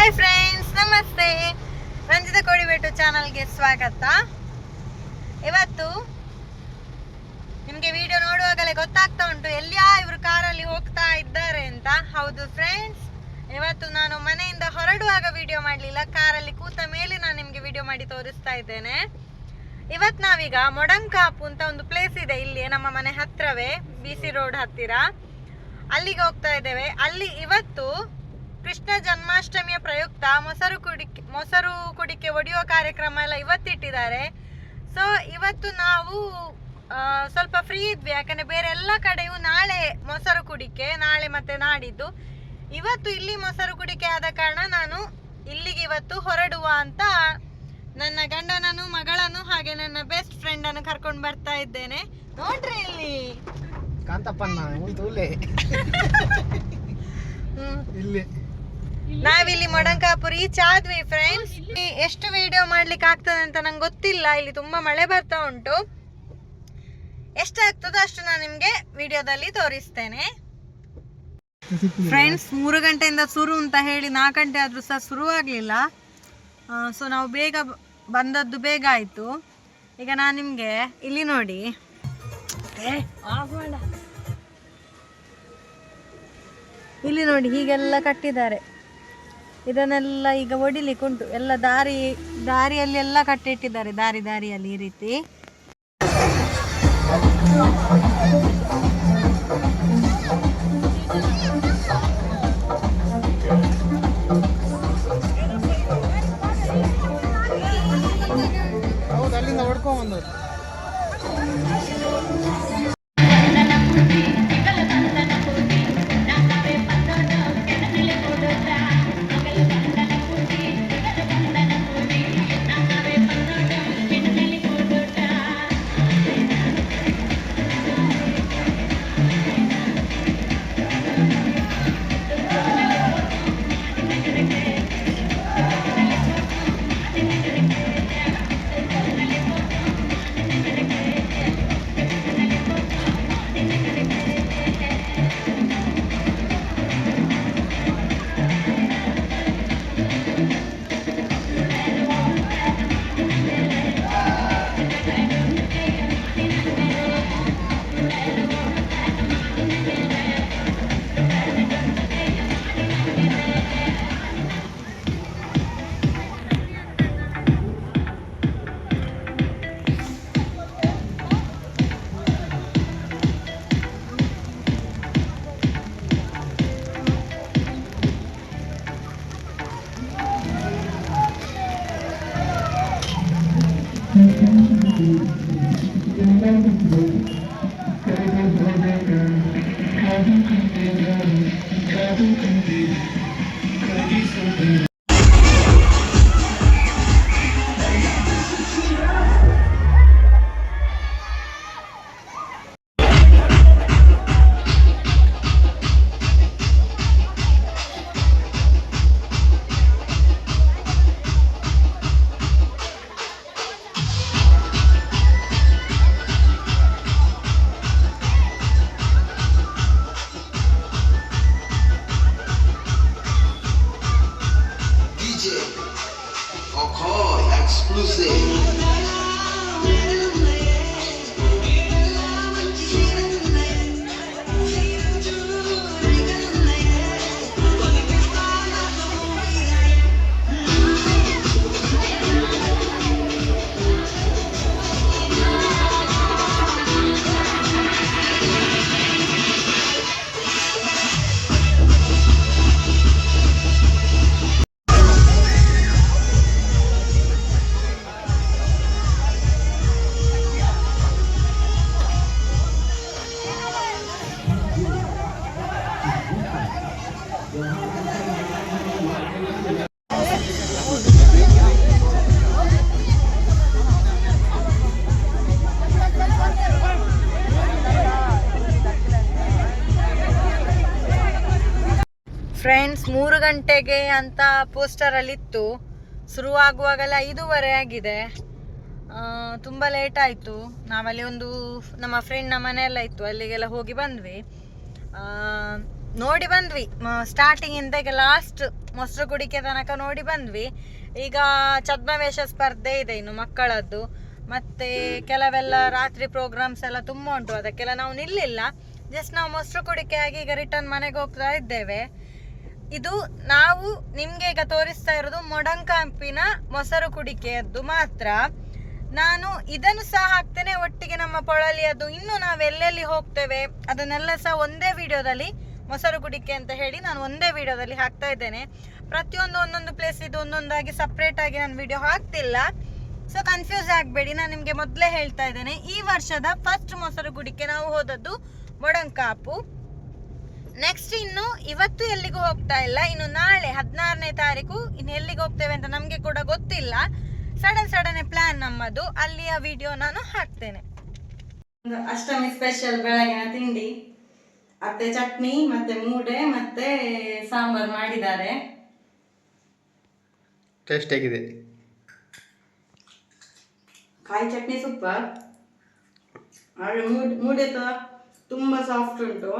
Hi friends, ನಮಸ್ತೆ. ರಂಜಿತಾ ಕೋಡಿಬೇಟು ಚಾನಲ್ಗೆ ಸ್ವಾಗತ. ಇವತ್ತು ನಿಮಗೆ ವಿಡಿಯೋ ನೋಡುವಾಗಲೇ ಗೊತ್ತಾಗ್ತಾ ಉಂಟು ಎಲ್ಲಿಯಾ ಇವರು ಕಾರಲ್ಲಿ ಹೋಗ್ತಾ ಇದ್ದಾರೆ ಅಂತ. ಹೌದು ಫ್ರೆಂಡ್ಸ್, ಇವತ್ತು ನಾನು ಮನೆಯಿಂದ ಹೊರಡುವಾಗ ವಿಡಿಯೋ ಮಾಡಲಿಲ್ಲ, ಕಾರಲ್ಲಿ ಕೂತ ಮೇಲೆ ನಾನು ನಿಮಗೆ ವಿಡಿಯೋ ಮಾಡಿ ತೋರಿಸ್ತಾ ಇದ್ದೇನೆ. ಇವತ್ತು ನಾವೀಗ ಮೊಡಂಕಾಪು ಅಂತ ಒಂದು ಪ್ಲೇಸ್ ಇದೆ ಇಲ್ಲಿ ನಮ್ಮ ಮನೆ ಹತ್ರವೇ, BC ರೋಡ್ ಹತ್ತಿರ. ಅಲ್ಲಿಗೆ ಹೋಗ್ತಾ ಇದ್ದೇವೆ. ಅಲ್ಲಿ ಇವತ್ತು ಕೃಷ್ಣ ಜನ್ಮಾಷ್ಟಮಿಯ ಪ್ರಯುಕ್ತ ಮೊಸರು ಕುಡಿಕೆ ಒಡೆಯುವ ಕಾರ್ಯಕ್ರಮ ಎಲ್ಲ ಇವತ್ತಿಟ್ಟಿದ್ದಾರೆ. ಸೊ ಇವತ್ತು ನಾವು ಸ್ವಲ್ಪ ಫ್ರೀ ಇದ್ವಿ, ಯಾಕಂದ್ರೆ ಬೇರೆ ಎಲ್ಲ ಕಡೆಯೂ ನಾಳೆ ಮೊಸರು ಕುಡಿಕೆ, ನಾಳೆ ಮತ್ತೆ ನಾಡಿದ್ದು. ಇವತ್ತು ಇಲ್ಲಿ ಮೊಸರು ಕುಡಿಕೆ ಆದ ಕಾರಣ ನಾನು ಇಲ್ಲಿಗೆ ಇವತ್ತು ಹೊರಡುವ ಅಂತ ನನ್ನ ಗಂಡನನ್ನು, ಮಗಳನ್ನು ಹಾಗೆ ನನ್ನ ಬೆಸ್ಟ್ ಫ್ರೆಂಡ್ ಅನ್ನು ಕರ್ಕೊಂಡು ಬರ್ತಾ ಇದ್ದೇನೆ. ನೋಡ್ರಿ ಇಲ್ಲಿ ನಾವಿಲ್ಲಿ ಮೊಡಂಕಾಪು ರೀಚ್ ಆದ್ವಿ ಫ್ರೆಂಡ್ಸ್. ಎಷ್ಟು ವಿಡಿಯೋ ಮಾಡ್ಲಿಕ್ಕೆ ಆಗ್ತದೆ ಅಂತ ನಂಗೆ ಗೊತ್ತಿಲ್ಲ, ಇಲ್ಲಿ ತುಂಬಾ ಮಳೆ ಬರ್ತಾ ಉಂಟು. ಎಷ್ಟಾಗ್ತದೋ ಅಷ್ಟು ನಾನು ನಿಮ್ಗೆ ವಿಡಿಯೋದಲ್ಲಿ ತೋರಿಸ್ತೇನೆ. ಫ್ರೆಂಡ್ಸ್, 3 ಗಂಟೆಯಿಂದ ಶುರು ಅಂತ ಹೇಳಿ 4 ಗಂಟೆ ಆದ್ರೂ ಸಹ ಶುರುವಾಗ್ಲಿಲ್ಲ. ಸೊ ನಾವು ಬೇಗ ಬಂದದ್ದು ಬೇಗ ಆಯ್ತು. ಈಗ ನಾನು ನಿಮ್ಗೆ ಇಲ್ಲಿ ನೋಡಿ, ಇಲ್ಲಿ ನೋಡಿ ಹೀಗೆಲ್ಲ ಕಟ್ಟಿದ್ದಾರೆ. ಇದನ್ನೆಲ್ಲ ಈಗ ಒಡಿಲಿಕ್ಕೆ ಉಂಟು. ಎಲ್ಲ ದಾರಿಯಲ್ಲಿ ಎಲ್ಲ ಕಟ್ಟಿಟ್ಟಿದ್ದಾರೆ, ದಾರಿಯಲ್ಲಿ ಈ ರೀತಿ. ಅಲ್ಲಿಂದ ಹೊಡ್ಕೊಂಡ್ ಬಂದದ್ದು. ಫ್ರೆಂಡ್ಸ್, 3 ಗಂಟೆಗೆ ಅಂತ ಪೋಸ್ಟರ್ ಅಲ್ಲಿ ಇತ್ತು. ಶುರುವಾಗುವಾಗೆಲ್ಲ 5:15 ಆಗಿದೆ. ತುಂಬ ಲೇಟ್ ಆಯಿತು. ನಾವಲ್ಲಿ ಒಂದು ನಮ್ಮ ಫ್ರೆಂಡ್ನ ಮನೆಯೆಲ್ಲ ಇತ್ತು, ಅಲ್ಲಿಗೆಲ್ಲ ಹೋಗಿ ಬಂದ್ವಿ. ನೋಡಿ ಬಂದ್ವಿ. ಸ್ಟಾರ್ಟಿಂಗ್ ಇಂದ ಈಗ ಲಾಸ್ಟ್ ಮೊಸರು ಕುಡಿಕೆ ತನಕ ನೋಡಿ ಬಂದ್ವಿ. ಈಗ ಛದ್ಮವೇಷ ಸ್ಪರ್ಧೆ ಇದೆ ಇನ್ನು ಮಕ್ಕಳದ್ದು, ಮತ್ತೆ ಕೆಲವೆಲ್ಲ ರಾತ್ರಿ ಪ್ರೋಗ್ರಾಮ್ಸ್ ಎಲ್ಲ ತುಂಬ ಉಂಟು. ಅದಕ್ಕೆಲ್ಲ ನಾವು ನಿಲ್ಲಿಲ್ಲ, ಜಸ್ಟ್ ನಾವು ಮೊಸರು ಕುಡಿಕೆ ಆಗಿ ಈಗ ರಿಟರ್ನ್ ಮನೆಗೆ ಹೋಗ್ತಾ ಇದ್ದೇವೆ. ಇದು ನಾವು ನಿಮ್ಗೆ ಈಗ ತೋರಿಸ್ತಾ ಇರೋದು ಮೊಡಂಕಾಂಪಿನ ಮೊಸರು ಕುಡಿಕೆಯದ್ದು ಮಾತ್ರ. ನಾನು ಇದನ್ನು ಸಹ ಹಾಕ್ತೇನೆ ಒಟ್ಟಿಗೆ ನಮ್ಮ ಪೊಳಲಿಯದ್ದು. ಇನ್ನು ನಾವು ಎಲ್ಲೆಲ್ಲಿ ಹೋಗ್ತೇವೆ ಅದನ್ನೆಲ್ಲ ಸಹ ಒಂದೇ ವಿಡಿಯೋದಲ್ಲಿ, ಮೊಸರು ಕುಡಿಕೆ ಅಂತ ಹೇಳಿ ನಾನು ಒಂದೇ ವಿಡಿಯೋದಲ್ಲಿ ಹಾಕ್ತಾ ಇದ್ದೇನೆ. ಪ್ರತಿಯೊಂದು ಒಂದೊಂದು ಪ್ಲೇಸ್ ಇದು ಒಂದೊಂದಾಗಿ ಸಪ್ರೇಟ್ ಆಗಿ ನಾನು ವಿಡಿಯೋ ಹಾಕ್ತಿಲ್ಲ, ಸೊ ಕನ್ಫ್ಯೂಸ್ ಆಗಬೇಡಿ. ನಾನು ನಿಮಗೆ ಮೊದಲೇ ಹೇಳ್ತಾ ಇದ್ದೇನೆ, ಈ ವರ್ಷದ ಫಸ್ಟ್ ಮೊಸರು ಕುಡಿಕೆ ನಾವು ಹೋದದ್ದು ಮೊಡಂಕಾಪು. ನೆಕ್ಸ್ಟ್ ಇನ್ನು ಇವತ್ತು ಎಲ್ಲಿಗೂ ಹೋಗ್ತಾ ಇಲ್ಲ, ಇನ್ನು ನಾಳೆ 16ನೇ ತಾರೀಕು ಇನ್ನು ಎಲ್ಲಿಗೆ ಹೋಗ್ತೇವೆ ಅಂತ ನಮಗೆ ಕೂಡ ಗೊತ್ತಿಲ್ಲ. ಸಡನ್ ಪ್ಲಾನ್ ನಮ್ಮದು, ಅಲ್ಲಿಯ ವಿಡಿಯೋ ನಾನು ಹಾಕ್ತೇನೆ. ಅಷ್ಟಮಿ ಸ್ಪೆಷಲ್ ಬೆಳಗಿನ ತಿಂಡಿ, ಅತ್ತೆ ಚಟ್ನಿ ಮತ್ತೆ ಮೂಡೆ ಮತ್ತೆ ಸಾಂಬಾರ್ ಮಾಡಿದ್ದಾರೆ. ಟೇಸ್ಟ್ ಆಗಿದೆ. ಕಾಯಿ ಚಟ್ನಿ ಸೂಪರ್, ಹಾಗೆ ಮೂಡೆ ತುಂಬಾ ಸಾಫ್ಟ್ ಉಂಟು.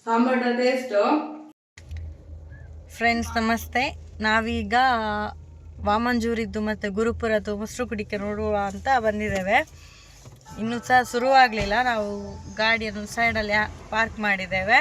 ಸಾಂಬಾರ್ ಟೇಸ್ಟ್. ಫ್ರೆಂಡ್ಸ್ ನಮಸ್ತೆ, ನಾವೀಗ ವಾಮಂಜೂರಿದ್ದು ಮತ್ತು ಗುರುಪುರದ್ದು ಮೊಸರು ಕುಡಿಕೆ ನೋಡುವ ಅಂತ ಬಂದಿದ್ದೇವೆ. ಇನ್ನೂ ಸಹ ಶುರುವಾಗಲಿಲ್ಲ, ನಾವು ಗಾಡಿಯನ್ನು ಸೈಡಲ್ಲಿ ಪಾರ್ಕ್ ಮಾಡಿದ್ದೇವೆ.